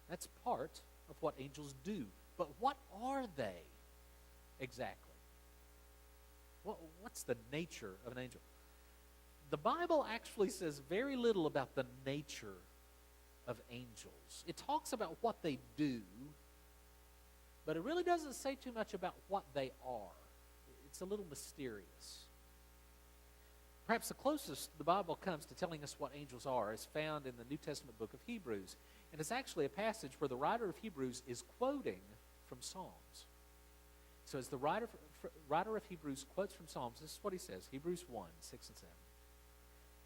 That's part of what angels do. But what are they exactly? What's the nature of an angel? The Bible actually says very little about the nature of angels. It talks about what they do, but it really doesn't say too much about what they are. It's a little mysterious. Perhaps the closest the Bible comes to telling us what angels are is found in the New Testament book of Hebrews. And it's actually a passage where the writer of Hebrews is quoting from Psalms. So as the writer of Hebrews quotes from Psalms, this is what he says, Hebrews 1, 6 and 7.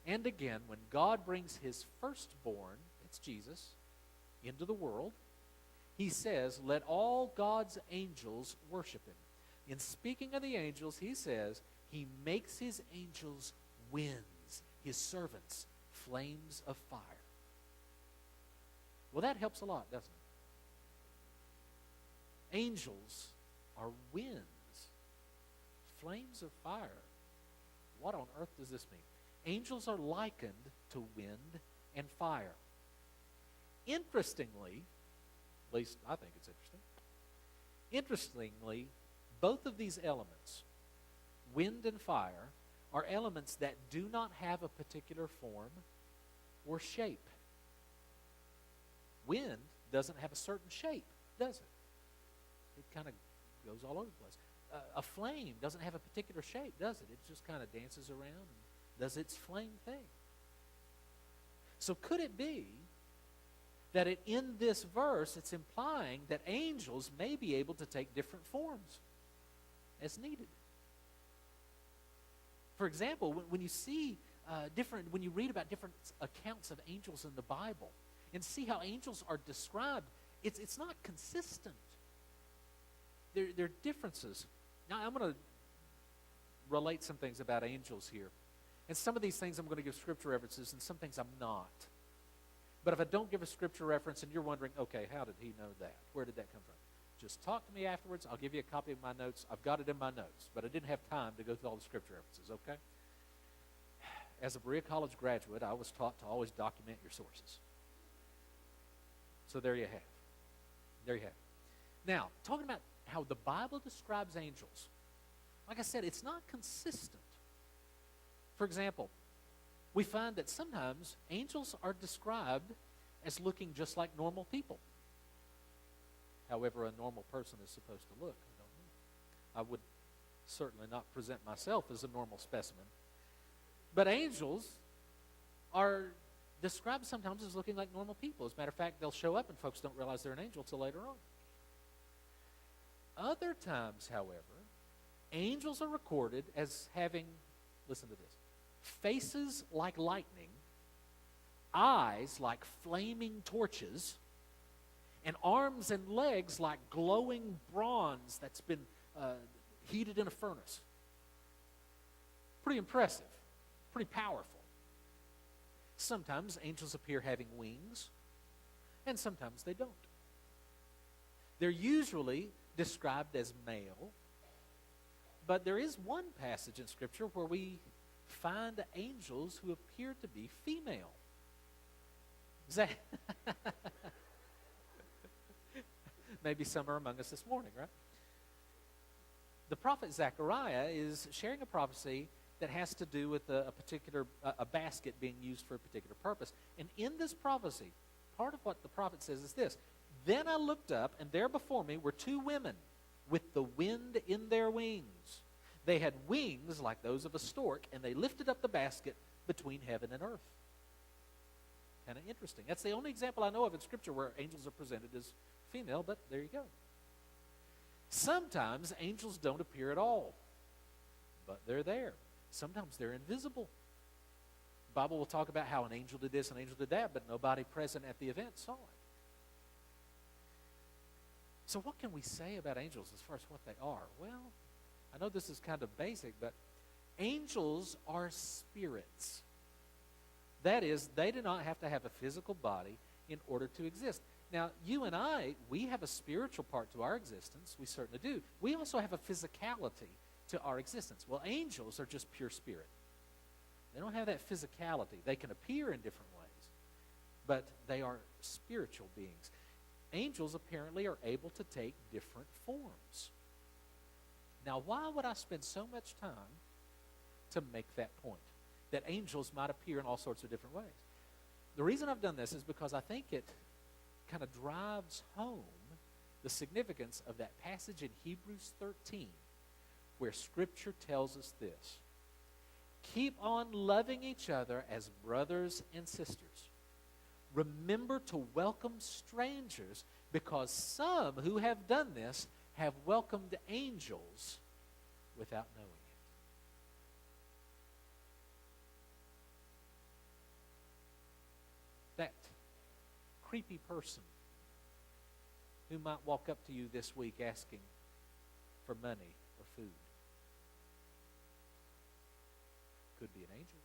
And again, when God brings his firstborn, it's Jesus, into the world, he says, let all God's angels worship him. In speaking of the angels, he says, he makes his angels winds, his servants flames of fire. Well, that helps a lot, doesn't it? Angels are winds, flames of fire. What on earth does this mean? Angels are likened to wind and fire. Interestingly, at least I think it's interestingly, both of these elements, wind and fire, are elements that do not have a particular form or shape. Wind doesn't have a certain shape, does it? It kind of goes all over the place. A flame doesn't have a particular shape, does it? It just kind of dances around and does its flame thing. So could it be that in this verse it's implying that angels may be able to take different forms as needed? For example, when you see when you read about different accounts of angels in the Bible and see how angels are described, it's not consistent. There are differences. Now, I'm going to relate some things about angels here. And some of these things I'm going to give scripture references, and some things I'm not. But if I don't give a scripture reference and you're wondering, okay, how did he know that? Where did that come from? Just talk to me afterwards. I'll give you a copy of my notes. I've got it in my notes, but I didn't have time to go through all the scripture references, okay? As a Berea College graduate, I was taught to always document your sources. So there you have. There you have. Now, talking about how the Bible describes angels, like I said, it's not consistent. For example, we find that sometimes angels are described as looking just like normal people. However a normal person is supposed to look, I don't know. I would certainly not present myself as a normal specimen. But angels are described sometimes as looking like normal people. As a matter of fact, they'll show up and folks don't realize they're an angel till later on. Other times, however, angels are recorded as having, listen to this, faces like lightning, eyes like flaming torches, and arms and legs like glowing bronze that's been heated in a furnace. Pretty impressive, pretty powerful. Sometimes angels appear having wings, and sometimes they don't. They're usually described as male, but there is one passage in Scripture where we find angels who appear to be female. Is that maybe some are among us this morning, right? The prophet Zechariah is sharing a prophecy that has to do with a particular basket being used for a particular purpose. And in this prophecy, part of what the prophet says is this: then I looked up, and there before me were two women with the wind in their wings. They had wings like those of a stork, and they lifted up the basket between heaven and earth. Kind of interesting. That's the only example I know of in Scripture where angels are presented as female, but there you go. Sometimes angels don't appear at all, but they're there. Sometimes they're invisible. The Bible will talk about how an angel did this, an angel did that, but nobody present at the event saw it. So what can we say about angels as far as what they are? Well, I know this is kind of basic, but angels are spirits. That is, they do not have to have a physical body in order to exist. Now, you and I, we have a spiritual part to our existence. We certainly do. We also have a physicality to our existence. Well, angels are just pure spirit. They don't have that physicality. They can appear in different ways, but they are spiritual beings. angels apparently are able to take different forms. Now, why would I spend so much time to make that point? That angels might appear in all sorts of different ways. The reason I've done this is because I think it kind of drives home the significance of that passage in Hebrews 13 where Scripture tells us this. Keep on loving each other as brothers and sisters. Remember to welcome strangers, because some who have done this have welcomed angels without knowing it. That creepy person who might walk up to you this week asking for money or food could be an angel.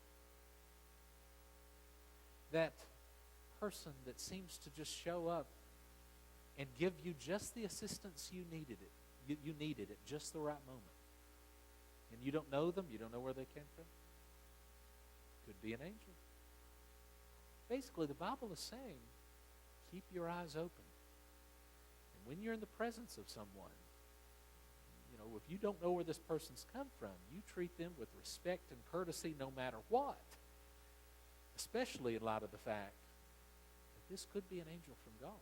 That person that seems to just show up and give you just the assistance you needed you needed at just the right moment. And you don't know them, you don't know where they came from. Could be an angel. Basically, the Bible is saying, keep your eyes open. And when you're in the presence of someone, if you don't know where this person's come from, you treat them with respect and courtesy no matter what. Especially in light of the fact that this could be an angel from God.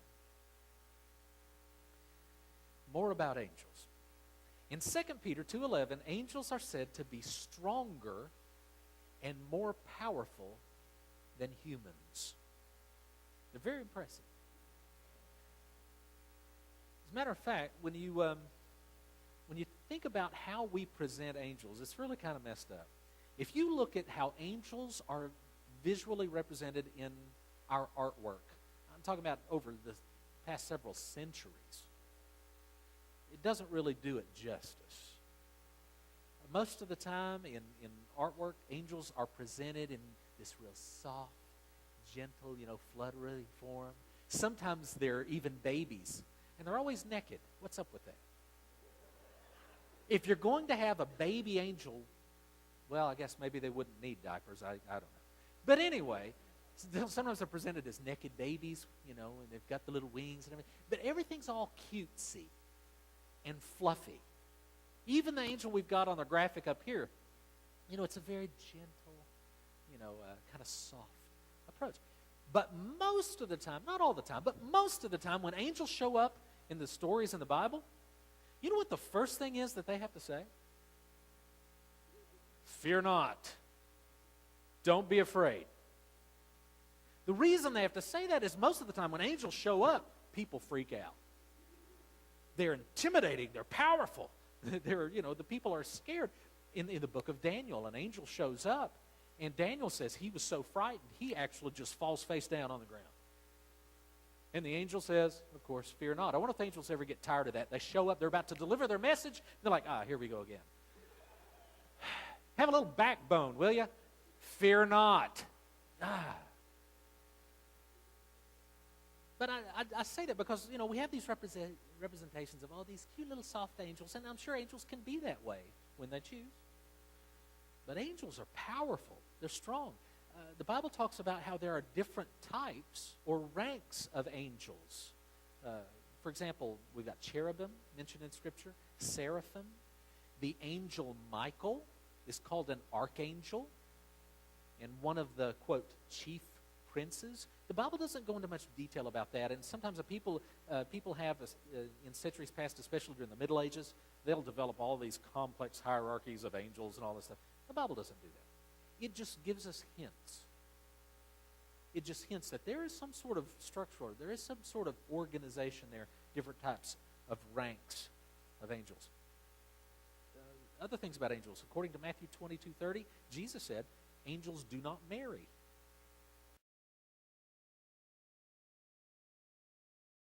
More about angels. In 2 Peter 2:11, angels are said to be stronger and more powerful than humans. They're very impressive. As a matter of fact, when you think about how we present angels, it's really kind of messed up. If you look at how angels are visually represented in our artwork, I'm talking about over the past several centuries, it doesn't really do it justice. Most of the time in artwork, angels are presented in this real soft, gentle, fluttery form. Sometimes they're even babies, and they're always naked. What's up with that? If you're going to have a baby angel, well, I guess maybe they wouldn't need diapers. I don't know. But anyway, sometimes they're presented as naked babies, and they've got the little wings and everything. But everything's all cutesy and fluffy. Even the angel we've got on the graphic up here, it's a very gentle, kind of soft approach. But most of the time, not all the time, but most of the time when angels show up in the stories in the Bible, you know what the first thing is that they have to say? Fear not. Don't be afraid. The reason they have to say that is most of the time when angels show up, people freak out. They're intimidating. They're powerful. The people are scared. In the book of Daniel, an angel shows up, and Daniel says he was so frightened, he actually just falls face down on the ground. And the angel says, of course, fear not. I wonder if angels ever get tired of that. They show up, they're about to deliver their message, they're like, here we go again. Have a little backbone, will you? Fear not. But I say that because, we have these representations of all these cute little soft angels, and I'm sure angels can be that way when they choose. But angels are powerful. They're strong. The Bible talks about how there are different types or ranks of angels. For example, we've got cherubim mentioned in Scripture, seraphim. The angel Michael is called an archangel, and one of the, quote, chief princes. The Bible doesn't go into much detail about that, and sometimes people have, in centuries past, especially during the Middle Ages, they'll develop all these complex hierarchies of angels and all this stuff. The Bible doesn't do that. It just gives us hints. It just hints that there is some sort of structure, there is some sort of organization there, different types of ranks of angels. Other things about angels. According to Matthew 22:30, Jesus said, angels do not marry.